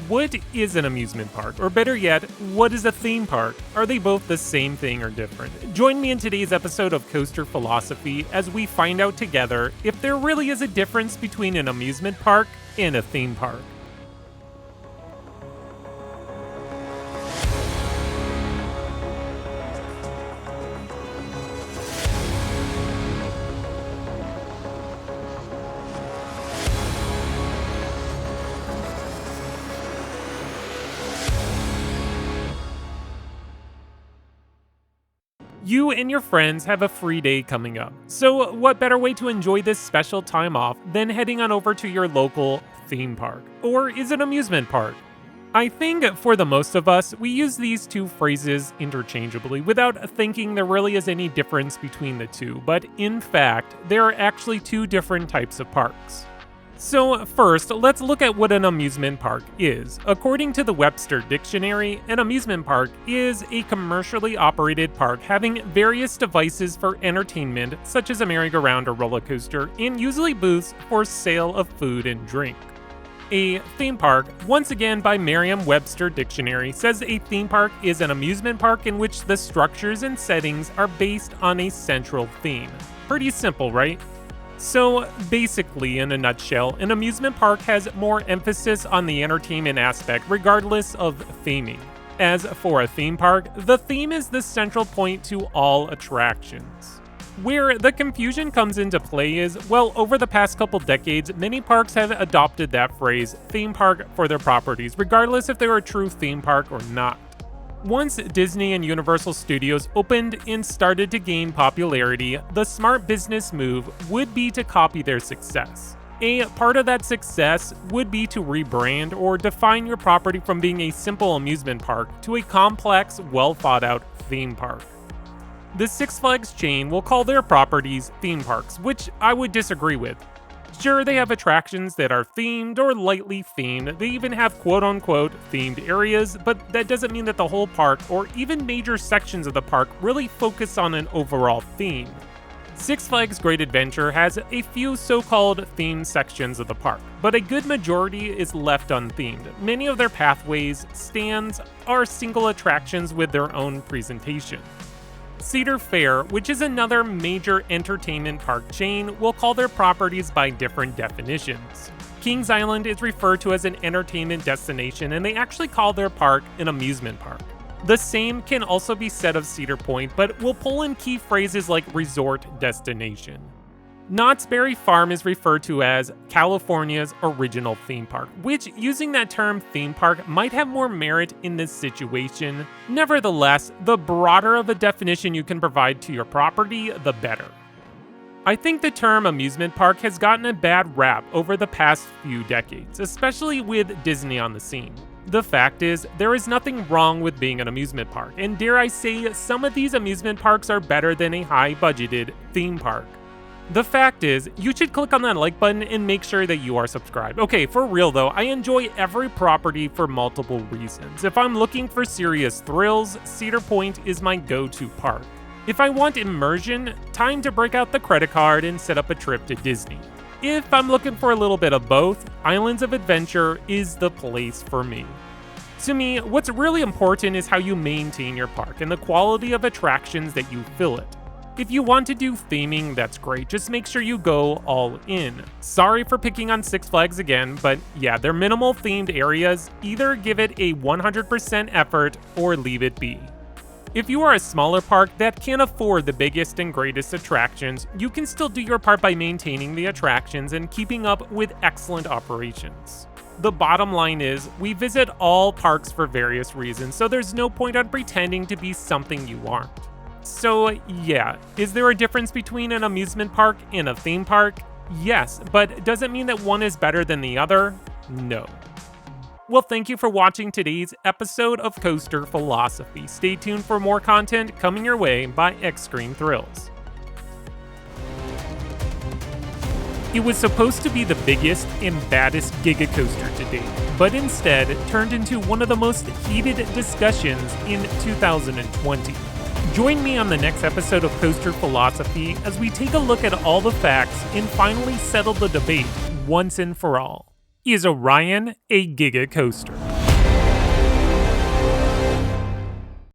What is an amusement park? Or better yet, what is a theme park? Are they both the same thing or different? Join me in today's episode of Coaster Philosophy as we find out together if there really is a difference between an amusement park and a theme park. You and your friends have a free day coming up, so what better way to enjoy this special time off than heading on over to your local theme park? Or is it amusement park? I think for the most of us, we use these two phrases interchangeably without thinking there really is any difference between the two, but in fact, there are actually two different types of parks. So first, let's look at what an amusement park is. According to the Webster Dictionary, an amusement park is a commercially operated park having various devices for entertainment, such as a merry-go-round or roller coaster, and usually booths for sale of food and drink. A theme park, once again by Merriam-Webster Dictionary, says a theme park is an amusement park in which the structures and settings are based on a central theme. Pretty simple, right? So basically, in a nutshell, an amusement park has more emphasis on the entertainment aspect regardless of theming. As for a theme park, the theme is the central point to all attractions. Where the confusion comes into play is, well, over the past couple decades, many parks have adopted that phrase, theme park, for their properties, regardless if they're a true theme park or not. Once Disney and Universal Studios opened and started to gain popularity, the smart business move would be to copy their success. A part of that success would be to rebrand or define your property from being a simple amusement park to a complex, well-thought-out theme park. The Six Flags chain will call their properties theme parks, which I would disagree with. Sure, they have attractions that are themed or lightly themed, they even have quote-unquote themed areas, but that doesn't mean that the whole park or even major sections of the park really focus on an overall theme. Six Flags Great Adventure has a few so-called themed sections of the park, but a good majority is left unthemed. Many of their pathways, stands, are single attractions with their own presentation. Cedar Fair, which is another major entertainment park chain, will call their properties by different definitions. Kings Island is referred to as an entertainment destination, and they actually call their park an amusement park. The same can also be said of Cedar Point, but we'll pull in key phrases like resort destination. Knott's Berry Farm is referred to as California's original theme park, which, using that term theme park, might have more merit in this situation. Nevertheless, the broader of a definition you can provide to your property, the better. I think the term amusement park has gotten a bad rap over the past few decades, especially with Disney on the scene. The fact is, there is nothing wrong with being an amusement park, and dare I say, some of these amusement parks are better than a high-budgeted theme park. The fact is, you should click on that like button and make sure that you are subscribed. Okay, for real though, I enjoy every property for multiple reasons. If I'm looking for serious thrills, Cedar Point is my go-to park. If I want immersion, time to break out the credit card and set up a trip to Disney. If I'm looking for a little bit of both, Islands of Adventure is the place for me. To me, what's really important is how you maintain your park and the quality of attractions that you fill it. If you want to do theming, that's great, just make sure you go all in. Sorry for picking on Six Flags again, but yeah, their minimal themed areas, either give it a 100% effort or leave it be. If you are a smaller park that can't afford the biggest and greatest attractions, you can still do your part by maintaining the attractions and keeping up with excellent operations. The bottom line is, we visit all parks for various reasons, so there's no point on pretending to be something you aren't. So yeah, is there a difference between an amusement park and a theme park? Yes, but does it mean that one is better than the other? No. Well, thank you for watching today's episode of Coaster Philosophy. Stay tuned for more content coming your way by Extreme Thrills. It was supposed to be the biggest and baddest Giga Coaster to date, but instead turned into one of the most heated discussions in 2020. Join me on the next episode of Coaster Philosophy as we take a look at all the facts and finally settle the debate once and for all. Is Orion a Giga Coaster?